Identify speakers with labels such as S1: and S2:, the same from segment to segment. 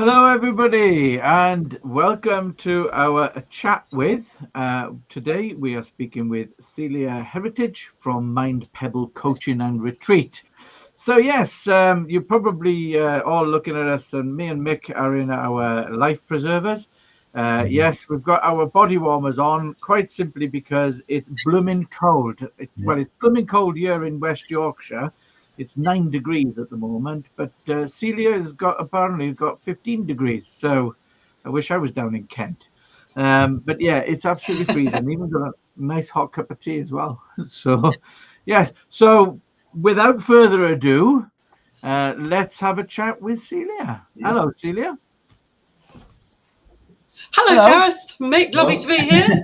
S1: Hello, everybody, and welcome to our chat with. Today, we are speaking with Celia Heritage from Mind Pebble Coaching and Retreat. So, yes, you're probably all looking at us, and me and Mick are in our life preservers. Yes, we've got our body warmers on quite simply because it's blooming cold. It's blooming cold here in West Yorkshire. It's 9 degrees at the moment, but Celia has apparently got 15 degrees. So I wish I was down in Kent. But yeah, it's absolutely freezing. Even got a nice hot cup of tea as well. So yeah. So without further ado, let's have a chat with Celia. Hello, Celia.
S2: Hello,
S1: Hello.
S2: Gareth. Mick, lovely to be here.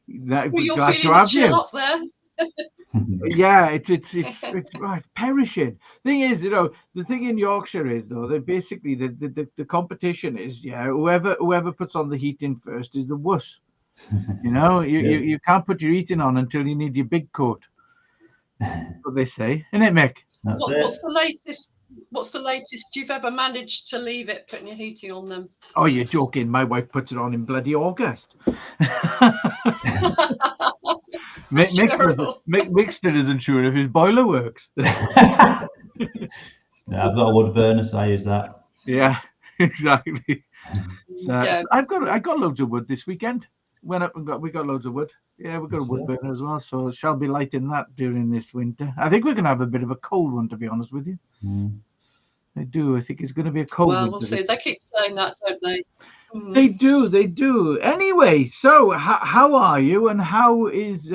S2: You're
S1: Glad to
S2: feeling the
S1: have
S2: chill
S1: you.
S2: up there.
S1: Yeah, it's perishing. Thing is, the thing in Yorkshire is though that basically the competition is whoever puts on the heating first is the wuss. You can't put your heating on until you need your big coat. That's what they say, isn't it, Mick?
S2: What's the latest? What's the latest you've ever managed to leave it putting your heating on them?
S1: Oh, you're joking. My wife puts it on in bloody August. Mick still isn't sure if his boiler works.
S3: Yeah, I've got a wood burner, so I use that.
S1: Yeah, exactly. So I got loads of wood this weekend. Went up and we got loads of wood. Yeah, we've got a wood burner as well, so shall be lighting that during this winter. I think we're going to have a bit of a cold one, to be honest with you. I do. I think it's going to be a cold winter.
S2: Well, we'll see. They keep saying that, don't they?
S1: They do. Anyway, so how are you, and how is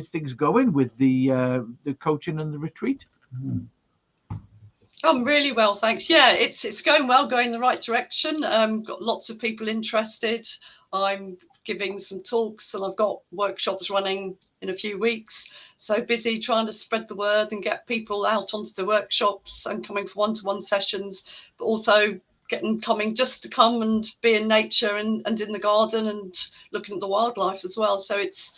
S1: things going with the coaching and the retreat?
S2: I'm really well, thanks. Yeah, it's going well, going in the right direction. Got lots of people interested. I'm giving some talks and I've got workshops running in a few weeks. So busy trying to spread the word and get people out onto the workshops and coming for one-to-one sessions, but also coming just to come and be in nature and in the garden and looking at the wildlife as well. So it's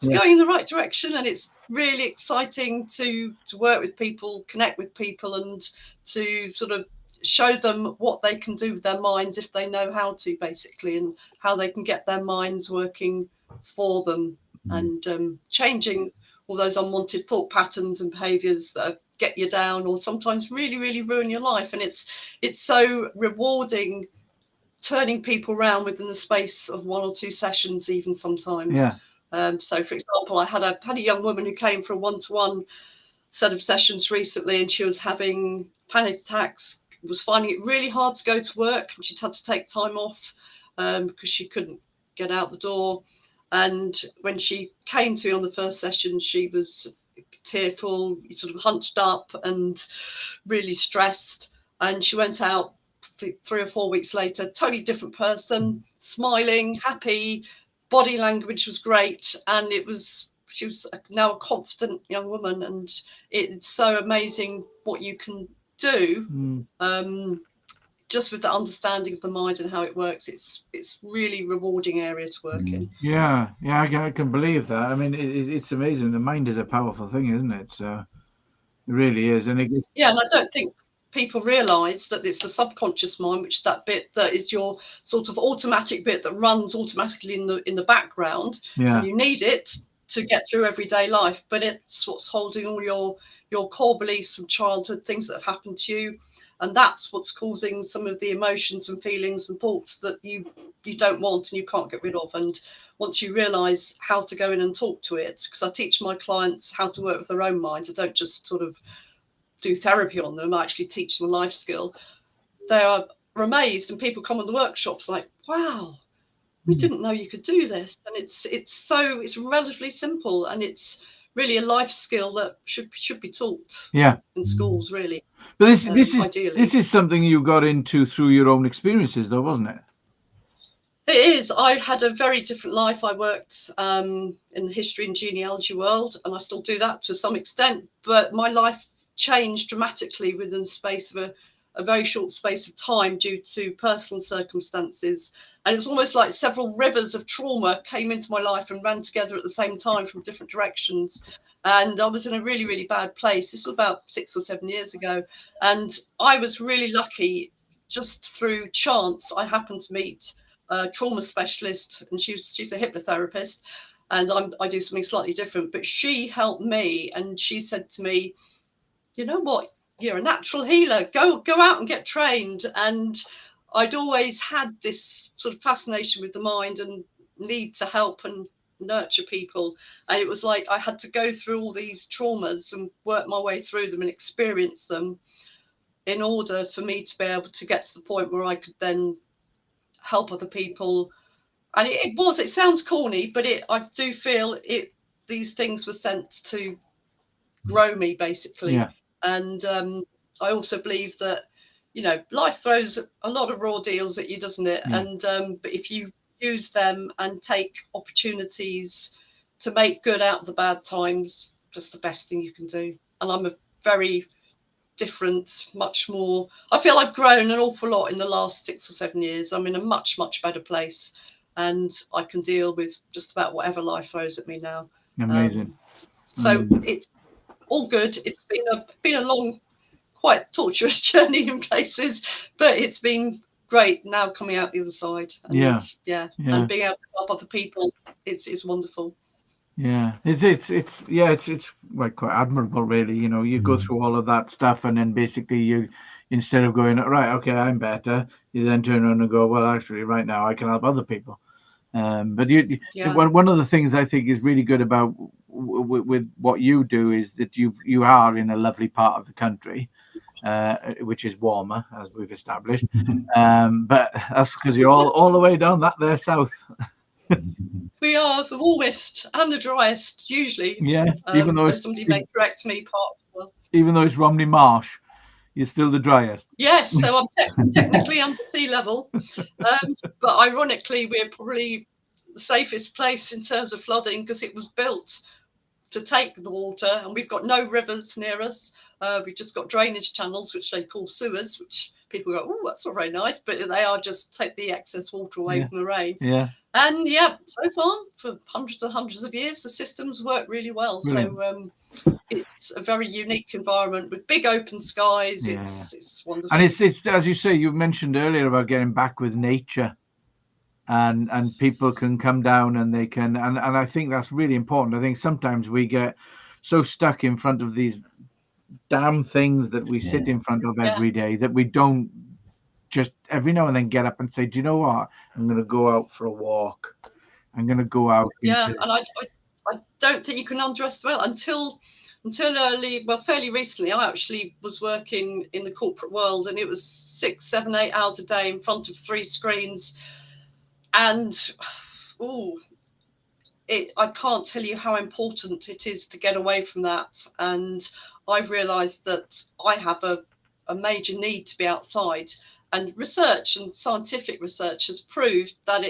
S2: going in the right direction, and it's really exciting to work with people, connect with people, and to sort of show them what they can do with their minds if they know how to, basically, and how they can get their minds working for them and changing all those unwanted thought patterns and behaviours that get you down or sometimes really, really ruin your life. And it's so rewarding turning people around within the space of 1 or 2 sessions, even sometimes.
S1: Yeah.
S2: So, for example, I had a young woman who came for a one-to-one set of sessions recently, and she was having panic attacks, was finding it really hard to go to work, and she'd had to take time off because she couldn't get out the door. And when she came to me on the first session, she was tearful, sort of hunched up and really stressed. And she went out 3 or 4 weeks later, totally different person, smiling, happy, body language was great, and she was now a confident young woman. And it's so amazing what you can do just with the understanding of the mind and how it works. It's really rewarding area to work in.
S1: Yeah, I can believe that. I mean, it's amazing. The mind is a powerful thing, isn't it? So it really is. And
S2: and I don't think people realise that it's the subconscious mind, which that bit that is your sort of automatic bit that runs automatically in the background, and you need it to get through everyday life. But it's what's holding all your core beliefs from childhood, things that have happened to you, and that's what's causing some of the emotions and feelings and thoughts that you don't want and you can't get rid of. And once you realise how to go in and talk to it, because I teach my clients how to work with their own minds, I don't just sort of do therapy on them, I actually teach them a life skill. They are amazed, and people come on the workshops like, wow, we didn't know you could do this. And it's relatively simple, and it's really a life skill that should be taught in schools, really.
S1: But this is something you got into through your own experiences, though, wasn't it?
S2: It is. I had a very different life. I worked in the history and genealogy world, and I still do that to some extent, but my life changed dramatically within the space of a very short space of time due to personal circumstances. And it was almost like several rivers of trauma came into my life and ran together at the same time from different directions. And I was in a really, really bad place. This was about 6 or 7 years ago. And I was really lucky. Just through chance, I happened to meet a trauma specialist, and she's a hypnotherapist, and I do something slightly different. But she helped me, and she said to me, you know what, you're a natural healer, go out and get trained. And I'd always had this sort of fascination with the mind and need to help and nurture people, and it was like I had to go through all these traumas and work my way through them and experience them in order for me to be able to get to the point where I could then help other people. And it sounds corny, but I do feel these things were sent to grow me, basically.
S1: Yeah.
S2: And I also believe that, you know, life throws a lot of raw deals at you, doesn't it?
S1: Yeah.
S2: And but if you use them and take opportunities to make good out of the bad times, that's the best thing you can do. And I'm a very different, much more, I feel I've grown an awful lot in the last 6 or 7 years. I'm in a much, much better place, and I can deal with just about whatever life throws at me now.
S1: Amazing.
S2: So it's all good. It's been a long, quite torturous journey in places, but it's been great now coming out the other side. And and being able to help other people, it's wonderful.
S1: Yeah, it's like quite admirable, really. You know, you go through all of that stuff, and then basically you, instead of going, right, okay, I'm better, you then turn around and go, well, actually, right now I can help other people. But one of the things I think is really good about with what you do is that you are in a lovely part of the country, which is warmer, as we've established. But that's because you're all the way down that there south.
S2: We are the warmest and the driest, usually.
S1: Yeah, even though
S2: somebody may correct me,
S1: even though it's Romney Marsh, you're still the driest.
S2: Yes, so I'm technically under sea level, but ironically, we're probably the safest place in terms of flooding because it was built to take the water, and we've got no rivers near us. We've just got drainage channels, which they call sewers, which people go, oh, that's not very nice, but they are just take the excess water away from the rain.
S1: Yeah.
S2: And so far, for hundreds and hundreds of years, the systems work really well.
S1: Brilliant.
S2: So it's a very unique environment with big open skies.
S1: Yeah.
S2: It's wonderful.
S1: And it's as you say, you mentioned earlier about getting back with nature, and people can come down and they can, and I think that's really important. I think sometimes we get so stuck in front of these damn things that we sit in front of every day that we don't just every now and then get up and say, do you know what? I'm going to go out for a walk. I'm going to go out.
S2: And I don't think you can underestimate until fairly recently. I actually was working in the corporate world, and it was 6, 7, 8 hours a day in front of 3 screens. And I can't tell you how important it is to get away from that. And I've realised that I have a major need to be outside. And research and scientific research has proved that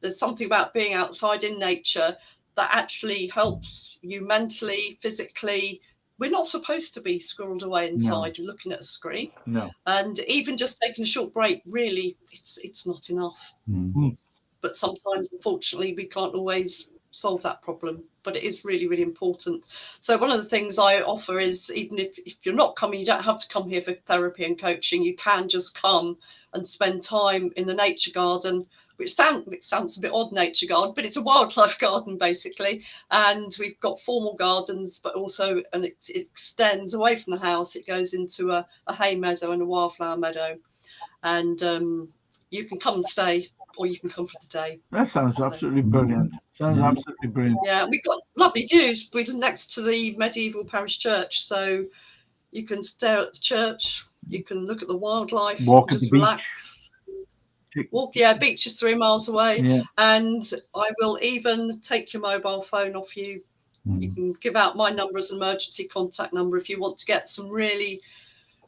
S2: there's something about being outside in nature that actually helps you mentally, physically. We're not supposed to be squirreled away inside looking at a screen.
S1: No.
S2: And even just taking a short break, really, it's not enough.
S1: Mm-hmm.
S2: But sometimes, unfortunately, we can't always solve that problem, but it is really, really important. So one of the things I offer is, even if you're not coming, you don't have to come here for therapy and coaching. You can just come and spend time in the nature garden, which sounds a bit odd, nature garden, but it's a wildlife garden basically. And we've got formal gardens, but also, and it extends away from the house. It goes into a hay meadow and a wildflower meadow, and you can come and stay, or you can come for the day.
S1: That sounds absolutely brilliant. Absolutely brilliant.
S2: Yeah, we've got lovely views. We're next to the medieval parish church, so you can stare at the church, you can look at the wildlife,
S1: walk at
S2: just
S1: the
S2: relax. Beach is 3 miles away, and I will even take your mobile phone off you. You can give out my number as an emergency contact number if you want to get some really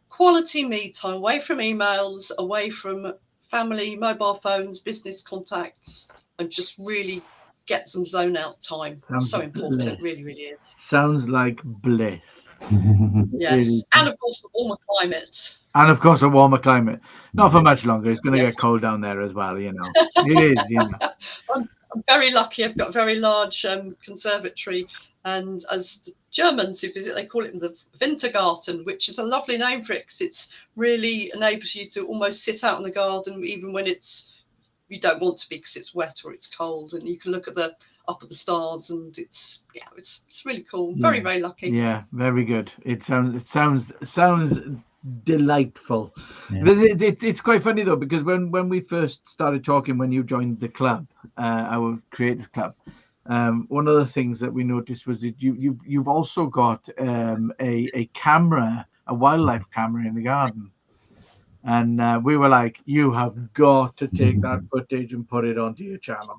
S2: quality me time, away from emails, away from family, mobile phones, business contacts, and just really get some zone out time.
S1: Sounds
S2: So important,
S1: bliss.
S2: really, really is.
S1: Sounds like bliss.
S2: Yes,
S1: Really.
S2: and of course the warmer climate.
S1: And of course, a warmer climate. Not for much longer. It's going to
S2: Yes.
S1: get cold down there as well, you know. It is, you know.
S2: I'm very lucky. I've got a very large conservatory, and as the Germans who visit, they call it the Wintergarten, which is a lovely name for it, because it's really enables you to almost sit out in the garden even when you don't want to be, because it's wet or it's cold, and you can look up at the stars, and it's really cool. Very, very lucky.
S1: Yeah, very good. It sounds delightful.
S3: Yeah.
S1: But it's quite funny though, because when we first started talking, when you joined the club, our creators club, one of the things that we noticed was that you've also got a camera, a wildlife camera in the garden. And we were like, you have got to take that footage and put it onto your channel.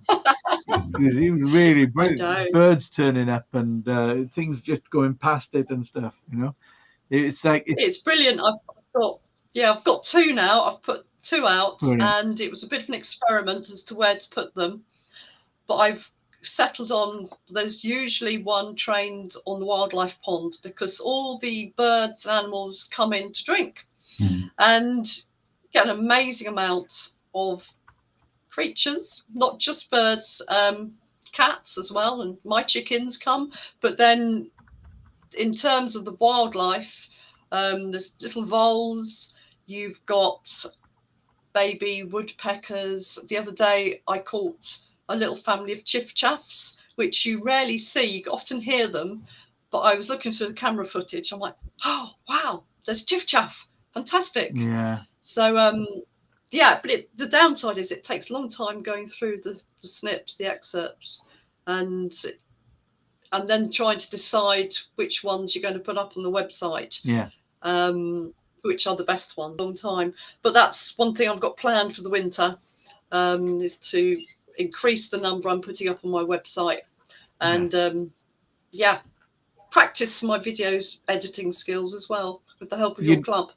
S1: Because it was really birds turning up and things just going past it and stuff, you know. It's
S2: brilliant. I've got 2 now. I've put 2 out, and it was a bit of an experiment as to where to put them. But I've settled on, there's usually one trained on the wildlife pond, because all the birds and animals come in to drink. And get an amazing amount of creatures, not just birds, cats as well, and my chickens come. But then in terms of the wildlife, there's little voles, you've got baby woodpeckers. The other day I caught a little family of chiff-chaffs, which you rarely see. You often hear them, but I was looking through the camera footage. I'm like, oh wow, there's chiff-chaff. Fantastic.
S1: Yeah.
S2: So but the downside is it takes a long time going through the snips, the excerpts, and then trying to decide which ones you're going to put up on the website.
S1: Yeah.
S2: Which are the best ones. Long time. But that's one thing I've got planned for the winter, is to increase the number I'm putting up on my website, and practice my videos editing skills as well with the help of your club.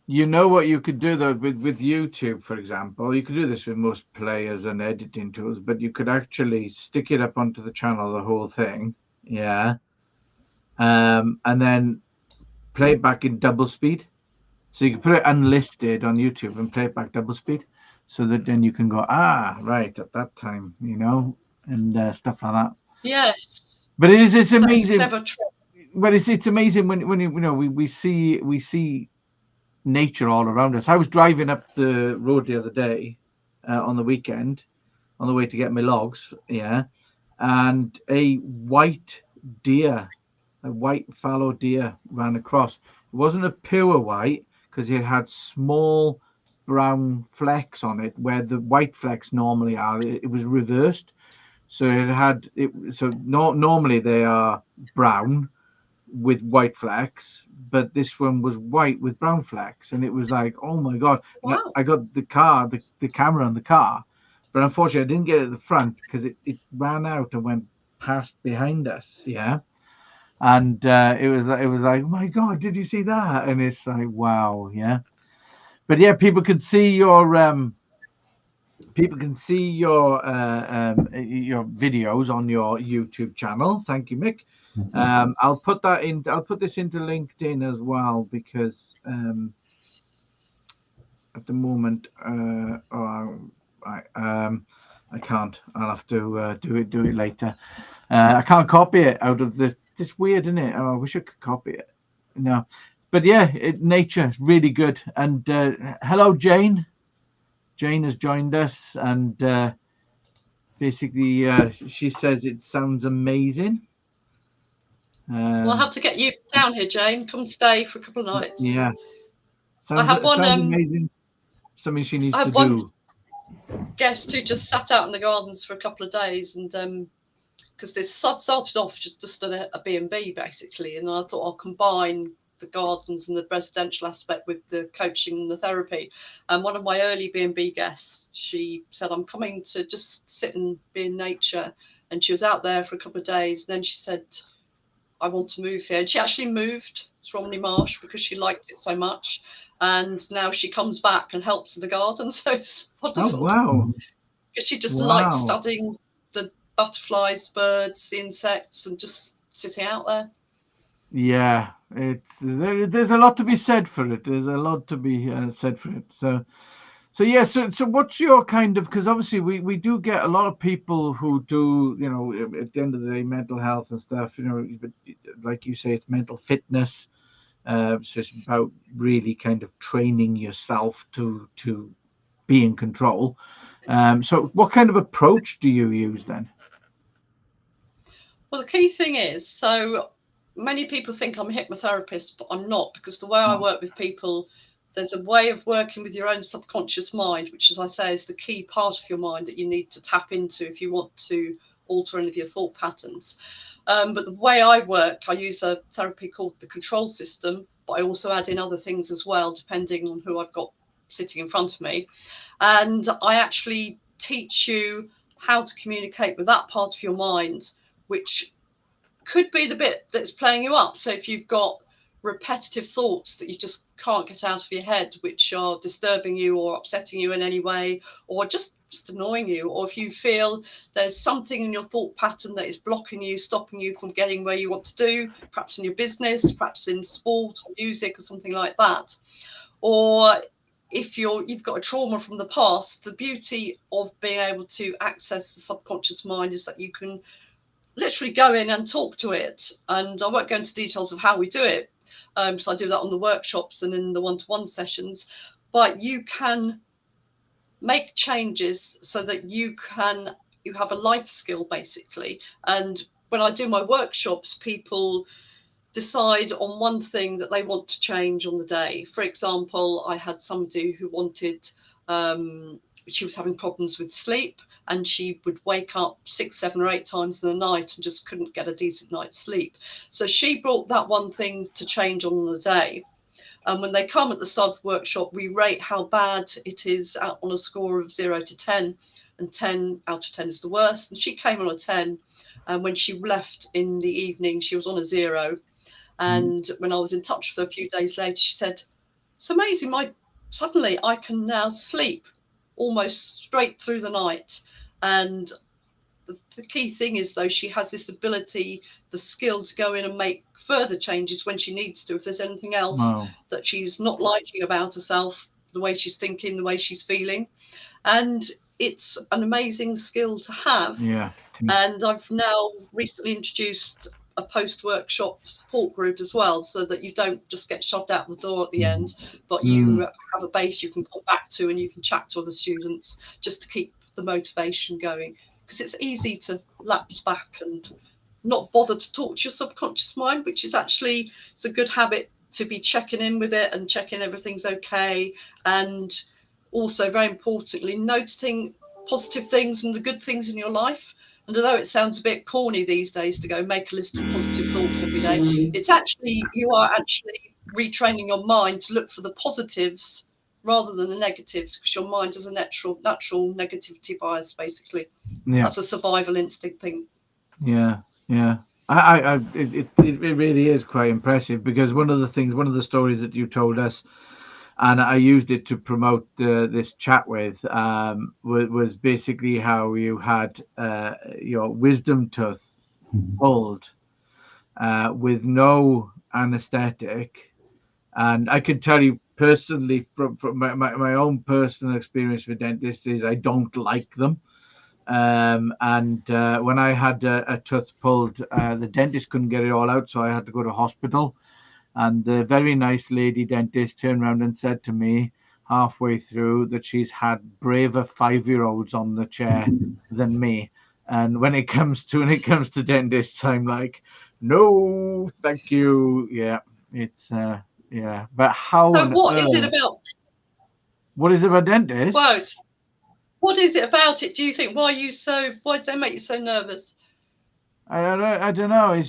S1: You know what you could do though with YouTube, for example, you could do this with most players and editing tools, but you could actually stick it up onto the channel, the whole thing, and then play it back in double speed. So you can put it unlisted on YouTube and play it back double speed, so that then you can go, right, at that time, you know, and stuff like that.
S2: Yes.
S1: But it's amazing.
S2: That's a clever trick.
S1: But it's amazing when you know we see nature all around us. I was driving up the road the other day on the weekend on the way to get my logs, and a white fallow deer ran across. It wasn't a pure white, because it had small brown flecks on it where the white flecks normally are. It was reversed, so normally they are brown with white flecks, but this one was white with brown flecks, and it was like, oh my god.
S2: Wow.
S1: I got the camera on the car, but unfortunately I didn't get it at the front because it ran out and went past behind us, and it was like, oh my god, did you see that? And it's like, wow. But people can see your videos on your YouTube channel. Thank you, Mick. I'll put this into LinkedIn as well, because at the moment I can't. I'll have to do it later. I can't copy it out of this weird, isn't it? Oh, I wish I could copy it. No, but nature is really good. And hello, Jane. Jane has joined us, and basically she says it sounds amazing.
S2: Well, I'll have to get you down here, Jane. Come stay for a couple of nights.
S1: Yeah.
S2: I had one
S1: amazing. Something she needs to do.
S2: One guest who just sat out in the gardens for a couple of days, and because this started off just a B&B basically, and I thought I'll combine the gardens and the residential aspect with the coaching and the therapy. And one of my early B&B guests, she said, I'm coming to just sit and be in nature, and she was out there for a couple of days, and then she said, I want to move here. And she actually moved to Romney Marsh because she liked it so much. And now she comes back and helps in the garden. So it's wonderful.
S1: Oh, wow.
S2: Because she just likes studying butterflies, birds, the insects, and just sitting out there.
S1: Yeah, there's a lot to be said for it. There's a lot to be said for it. So yeah. So what's your kind of, because obviously we do get a lot of people who do, you know, at the end of the day, mental health and stuff. You know, but like you say, it's mental fitness. So it's about really kind of training yourself to be in control. So what kind of approach do you use then?
S2: Well, the key thing is, so many people think I'm a hypnotherapist, but I'm not, because the way I work with people, there's a way of working with your own subconscious mind, which, as I say, is the key part of your mind that you need to tap into if you want to alter any of your thought patterns. But the way I work, I use a therapy called the control system, but I also add in other things as well, depending on who I've got sitting in front of me. And I actually teach you how to communicate with that part of your mind, which could be the bit that's playing you up. So if you've got repetitive thoughts that you just can't get out of your head, which are disturbing you or upsetting you in any way, or just annoying you, or if you feel there's something in your thought pattern that is blocking you, stopping you from getting where you want to do, perhaps in your business, perhaps in sport or music or something like that, or if you've got a trauma from the past, the beauty of being able to access the subconscious mind is that you can literally go in and talk to it. And I won't go into details of how we do it. So I do that on the workshops and in the one-to-one sessions, but you can make changes so that you have a life skill, basically. And when I do my workshops, people decide on one thing that they want to change on the day. For example, I had somebody who wanted, she was having problems with sleep, and she would wake up 6, 7 or 8 times in the night and just couldn't get a decent night's sleep. So she brought that one thing to change on the day. And when they come at the start of the workshop, we rate how bad it is on a score of 0 to 10, and 10 out of 10 is the worst. And she came on a 10. And when she left in the evening, she was on a 0. And when I was in touch with her a few days later, she said, "It's amazing. Suddenly I can now sleep almost straight through the night." And the key thing is, though, she has this ability, the skill to go in and make further changes when she needs to. If there's anything else that she's not liking about herself, the way she's thinking, the way she's feeling. And it's an amazing skill to have.
S1: Yeah.
S2: And I've now recently introduced a post-workshop support group as well, so that you don't just get shoved out the door at the end, but you have a base you can come back to, and you can chat to other students just to keep the motivation going. Because it's easy to lapse back and not bother to talk to your subconscious mind, which is actually, it's a good habit to be checking in with it and checking everything's okay. And also, very importantly, noticing positive things and the good things in your life. And although it sounds a bit corny these days to go make a list of positive thoughts every day, it's actually, you are actually retraining your mind to look for the positives rather than the negatives, because your mind has a natural negativity bias, basically. Yeah. That's a survival instinct thing.
S1: Yeah. It really is quite impressive, because one of the stories that you told us, and I used it to promote this chat with, was basically how you had your wisdom tooth pulled with no anaesthetic. And I can tell you personally, from my own personal experience with dentists, is I don't like them. And when I had a tooth pulled, the dentist couldn't get it all out, so I had to go to hospital. And the very nice lady dentist turned around and said to me halfway through that she's had braver 5-year-olds on the chair than me. And when it comes to dentists, I'm like, no, thank you. Yeah, it's yeah. But how?
S2: So what is it about?
S1: What is it about dentists?
S2: Well, what is it about it? Do you think? Why did they make you so nervous?
S1: I don't know.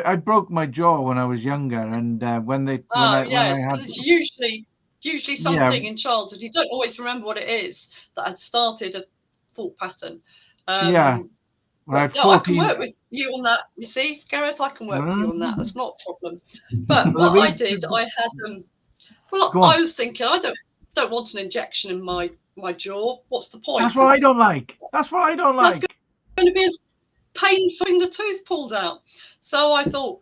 S1: I broke my jaw when I was younger, and
S2: It's usually something in childhood. You don't always remember what it is that had started a thought pattern. I can work with you on that. You see, Gareth, I can work with you on that. That's not a problem. But what I did, I had I was thinking, I don't want an injection in my jaw. What's the point?
S1: That's what I don't like. That's what I don't like.
S2: That's going to be painful the tooth pulled out. So I thought,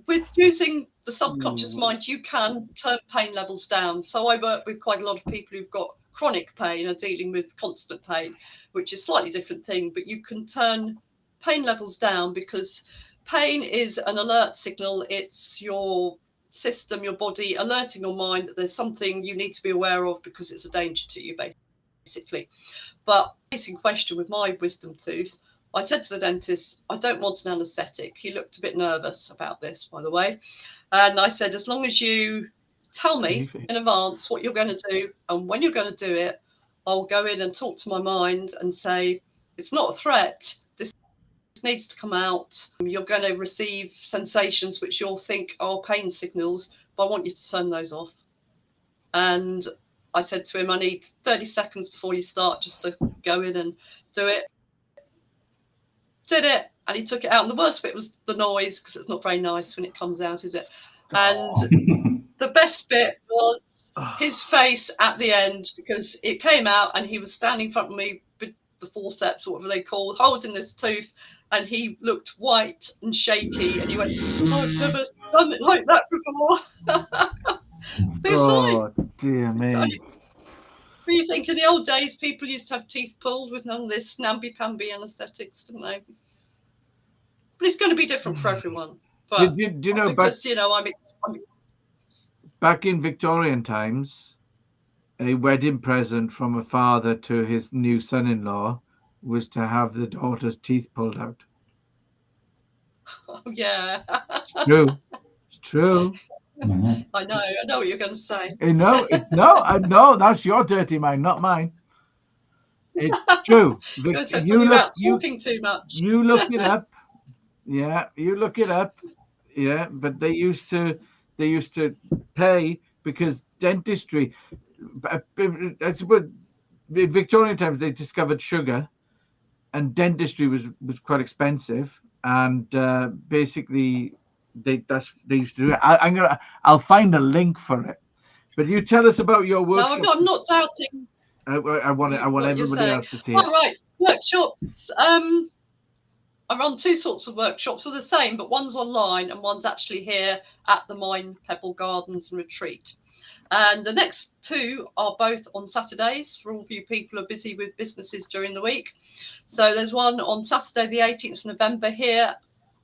S2: with using the subconscious mind, you can turn pain levels down. So I work with quite a lot of people who've got chronic pain and dealing with constant pain, which is a slightly different thing, but you can turn pain levels down because pain is an alert signal. It's your system, your body alerting your mind that there's something you need to be aware of because it's a danger to you, basically. But basic question with my wisdom tooth, I said to the dentist, I don't want an anaesthetic. He looked a bit nervous about this, by the way. And I said, as long as you tell me in advance what you're going to do and when you're going to do it, I'll go in and talk to my mind and say, it's not a threat. This needs to come out. You're going to receive sensations which you'll think are pain signals, but I want you to turn those off. And I said to him, I need 30 seconds before you start just to go in and do it. Did it, and he took it out. And the worst bit was the noise, because it's not very nice when it comes out, is it? And the best bit was his face at the end, because it came out and he was standing in front of me with the forceps, or whatever they call, holding this tooth, and he looked white and shaky, and he went, oh, I've never done it like that before. But it's fine.
S1: Dear me.
S2: But you think in the old days, people used to have teeth pulled with none of this namby-pamby anaesthetics, didn't they? But it's going to be different for everyone. But
S1: do you know,
S2: because,
S1: back in Victorian times, a wedding present from a father to his new son-in-law was to have the daughter's teeth pulled out.
S2: Oh, yeah.
S1: It's true. It's true.
S2: I know what you're going to say.
S1: No, that's your dirty mind, not mine. It's true.
S2: Talking too much.
S1: You look it up. Yeah, you look it up. Yeah, but they used to pay, because dentistry, I suppose in Victorian times they discovered sugar, and dentistry was quite expensive, and basically they used to do it. I'll find a link for it. But you tell us about your workshop.
S2: No, I'm not doubting.
S1: I want everybody else to see it.
S2: All right, workshops. I run two sorts of workshops. They're the same, but one's online and one's actually here at the Mind Pebble Gardens and Retreat. And the next two are both on Saturdays for all of you people who are busy with businesses during the week. So there's one on Saturday, the 18th of November here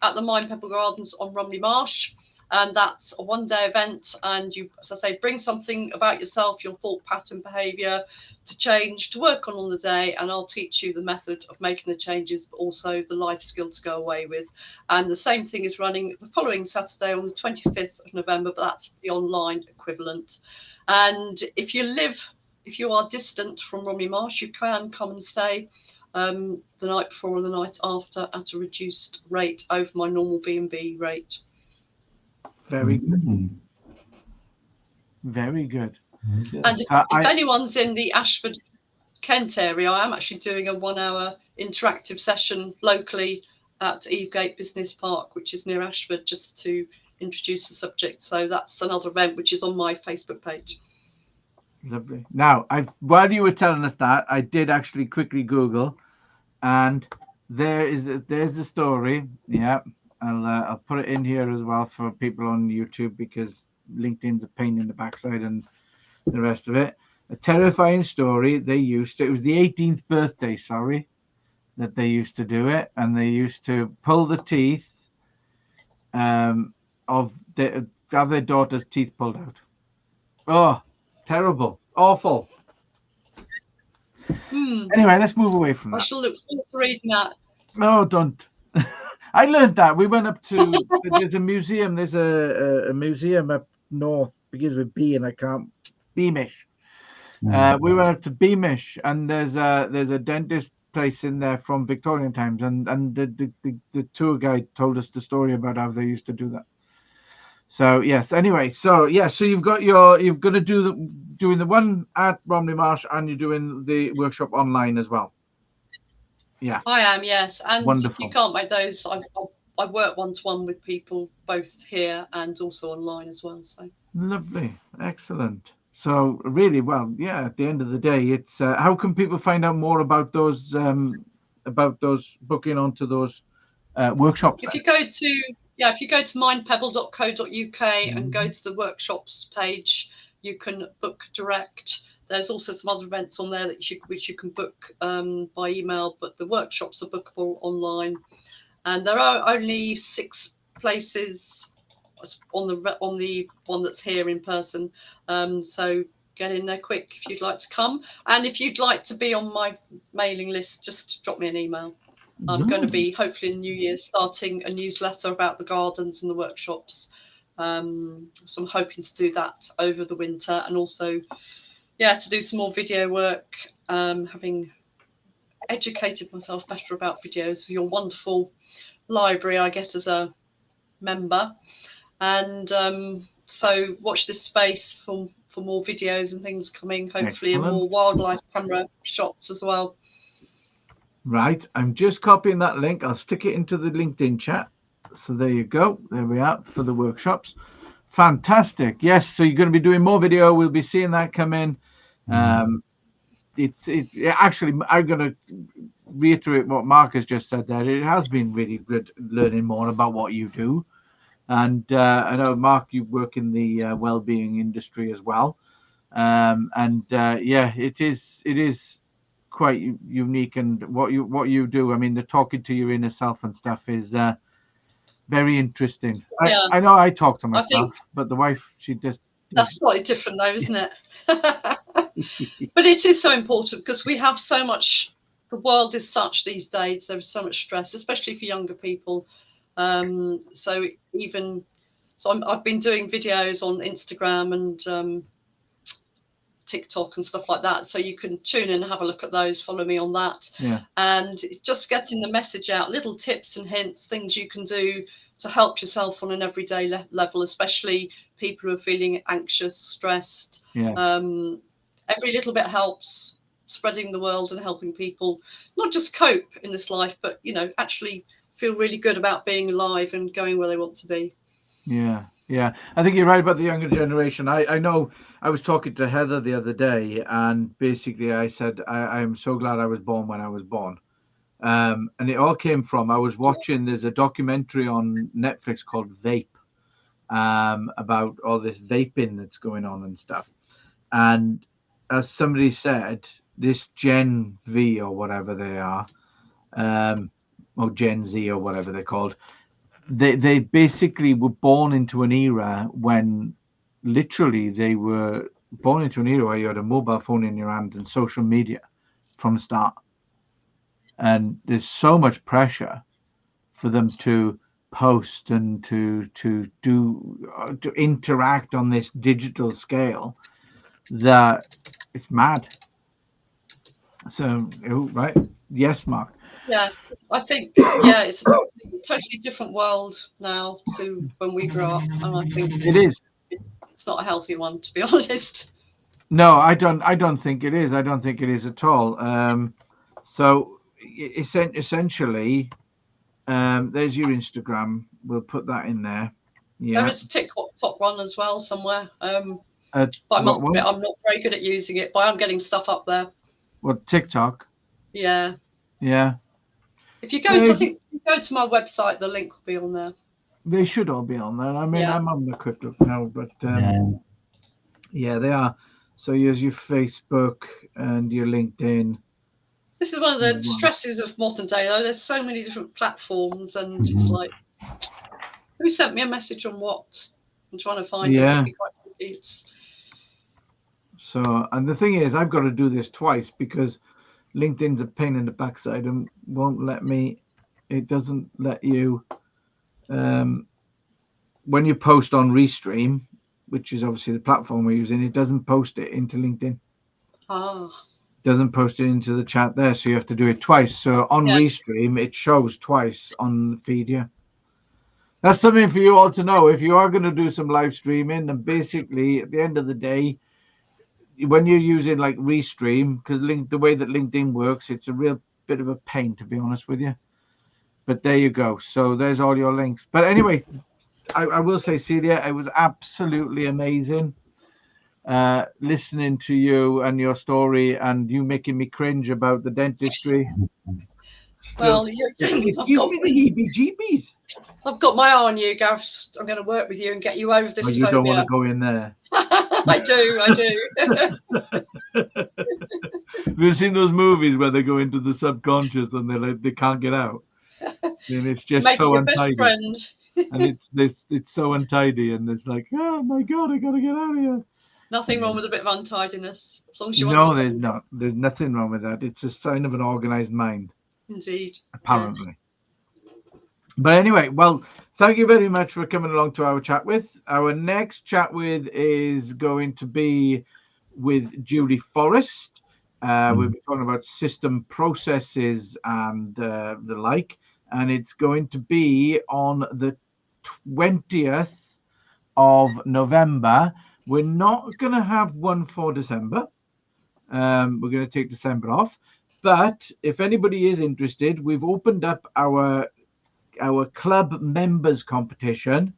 S2: at the Mind Pebble Gardens on Rumley Marsh. And that's a one-day event. And you, as I say, bring something about yourself, your thought pattern, behaviour to change, to work on the day. And I'll teach you the method of making the changes, but also the life skill to go away with. And the same thing is running the following Saturday on the 25th of November, but that's the online equivalent. And if you are distant from Rumley Marsh, you can come and stay the night before or the night after at a reduced rate over my normal B&B rate.
S1: Very good. Very good.
S2: And if anyone's in the Ashford, Kent area, I am actually doing a 1 hour interactive session locally at Evegate Business Park, which is near Ashford, just to introduce the subject. So that's another event which is on my Facebook page.
S1: Lovely. Now, while you were telling us that, I did actually quickly Google, and there's the story. Yeah. I'll put it in here as well for people on YouTube, because LinkedIn's a pain in the backside and the rest of it. A terrifying story. It was the 18th birthday, that they used to do it, and they used to pull the teeth have their daughter's teeth pulled out. Oh, terrible, awful. Anyway, let's move away from that.
S2: I shall look forward to reading that.
S1: No, don't. I learned that. We went up to, there's a museum. There's a museum up north, begins with B, and I can't, Beamish. We went up to Beamish, and there's a dentist place in there from Victorian times, and the tour guide told us the story about how they used to do that. So yes. Anyway, so you've got going to do doing the one at Rumley Marsh, and you're doing the workshop online as well. Yeah,
S2: I am, yes. And
S1: wonderful.
S2: You can't make those. I work one-to-one with people both here and also online as well. So
S1: lovely, excellent. So really, well, yeah. At the end of the day, it's how can people find out more about those booking onto those workshops?
S2: If you go to mindpebble.co.uk and go to the workshops page, you can book direct. There's also some other events on there which you can book by email, but the workshops are bookable online. And there are only 6 places on the one that's here in person. So get in there quick if you'd like to come. And if you'd like to be on my mailing list, just drop me an email. I'm going to be, hopefully in New Year, starting a newsletter about the gardens and the workshops. So I'm hoping to do that over the winter, and also, to do some more video work, having educated myself better about videos. Your wonderful library I get as a member, and so watch this space for more videos and things coming, hopefully. Excellent. And more wildlife camera shots as well.
S1: Right, I'm just copying that link. I'll stick it into the LinkedIn chat. So there you go. There we are for the workshops. Fantastic. Yes, so you're going to be doing more video. We'll be seeing that come in. Actually, I'm going to reiterate what Mark has just said there. It has been really good learning more about what you do. And I know, Mark, you work in the well-being industry as well. It is quite unique, and what you do, I mean, the talking to your inner self and stuff is very interesting. I know I talk to myself, but the wife, she just...
S2: That's slightly different though, isn't it? But it is so important, because we have so much, the world is such these days, there is so much stress, especially for younger people. So I've been doing videos on Instagram and TikTok and stuff like that, so you can tune in and have a look at those, follow me on that. And just getting the message out, little tips and hints, things you can do to help yourself on an everyday level, especially people who are feeling anxious, stressed. Every little bit helps, spreading the world and helping people not just cope in this life, but actually feel really good about being alive and going where they want to be.
S1: Yeah, I think you're right about the younger generation. I know I was talking to Heather the other day, and basically I said, I am so glad I was born when I was born. And it all came from, I was watching, there's a documentary on Netflix called Vape, about all this vaping that's going on and stuff. And as somebody said, this Gen V or whatever they are, or Gen Z or whatever they're called, they basically were born into an era when literally they were born into an era where you had a mobile phone in your hand and social media from the start. And there's so much pressure for them to post and to interact on this digital scale that it's mad. So, right? Yes, Mark.
S2: Yeah, I think, it's a totally different world now to when we grew up, and I think
S1: it is.
S2: It's not a healthy one, to be honest.
S1: No, I don't think it is. I don't think it is at all. So essentially, there's your Instagram. We'll put that in there. Yeah.
S2: There is a TikTok one as well somewhere. But I must admit, I'm not very good at using it, but I'm getting stuff up there.
S1: What, TikTok?
S2: Yeah.
S1: Yeah.
S2: If you go to my website, the link will be on there.
S1: They should all be on there. I mean, I'm on the quick look now, but they are. So here's your Facebook and your LinkedIn.
S2: This is one of the stresses of modern day, though. There's so many different platforms, and it's like, who sent me a message on what? I'm trying to find it. It's...
S1: So, and the thing is, I've got to do this twice because LinkedIn's a pain in the backside and won't let me. It doesn't let you. When you post on Restream, which is obviously the platform we're using, it doesn't post it into LinkedIn. Doesn't post it into the chat there, so you have to do it twice. So on Restream, it shows twice on the feed. Yeah, that's something for you all to know. If you are going to do some live streaming, and basically at the end of the day, when you're using like Restream, because the way that LinkedIn works, it's a real bit of a pain, to be honest with you. But there you go. So there's all your links. But anyway, I will say, Celia, it was absolutely amazing listening to you and your story, and you making me cringe about the dentistry. Still,
S2: Well,
S1: it gives me the heebie-jeebies.
S2: I've got my eye on you, Gareth. I'm going to work with you and get you over this
S1: Oh, you don't want
S2: phobia.
S1: to go in there.
S2: I do.
S1: Have you seen those movies where they go into the subconscious and they can't get out? And it's just
S2: Make it
S1: so
S2: your best
S1: untidy.
S2: friend.
S1: And it's so untidy, and it's like, oh my God, I gotta get out of here.
S2: Nothing wrong with a bit of untidiness, as long as you
S1: No,
S2: understand.
S1: there's not. There's nothing wrong with that. It's a sign of an organized mind,
S2: Indeed.
S1: apparently. Yes. But anyway, well, thank you very much for coming along to our chat with. Our next chat with is going to be with Julie Forrest. We'll be talking about system processes and the like, and it's going to be on the 20th of November. We're not going to have one for December. We're going to take December off. But if anybody is interested, we've opened up our club members competition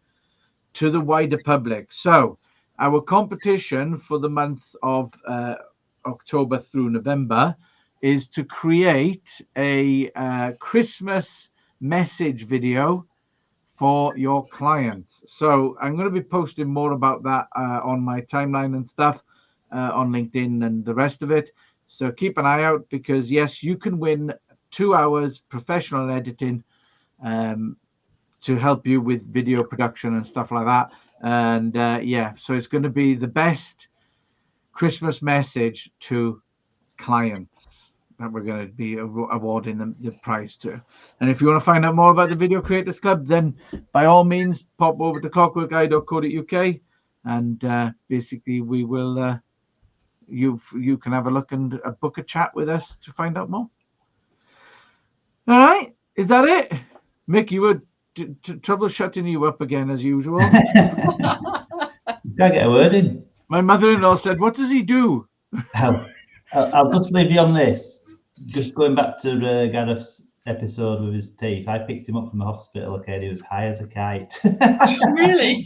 S1: to the wider public. So our competition for the month of October through November is to create a Christmas message video for your clients. So I'm going to be posting more about that on my timeline and stuff on LinkedIn and the rest of it. So keep an eye out, because yes, you can win 2 hours professional editing to help you with video production and stuff like that. And yeah, so it's going to be the best Christmas message to clients that we're going to be awarding them the prize to. And if you want to find out more about the Video Creators Club, then by all means pop over to clockworkeye.co.uk, and basically we will you can have a look and book a chat with us to find out more. All right, is that it? Mick, you were trouble shutting you up again as usual.
S3: Can't get a word in.
S1: My mother-in-law said, "What does he do?"
S3: I'll just leave you on this. Just going back to Gareth's episode with his teeth, I picked him up from the hospital. Okay, he was high as a kite.
S2: Really?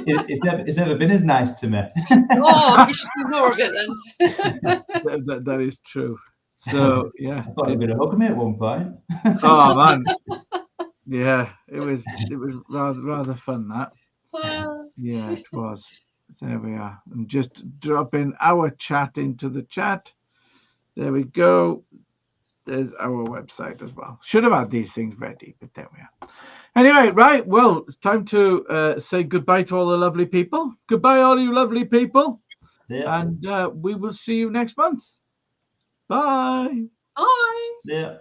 S3: It's never been as nice to me.
S2: Oh, you should do more of it then.
S1: that is true. So yeah,
S3: I thought you were going to hug me at one point.
S1: Oh man, yeah, it was rather fun, that. Yeah, it was. There we are. And just dropping our chat into the chat. There we go. There's our website as well. Should have had these things ready, but there we are. Anyway, right. Well, it's time to say goodbye to all the lovely people. Goodbye, all you lovely people.
S3: Yeah.
S1: And we will see you next month. Bye.
S2: Bye.
S3: Yeah.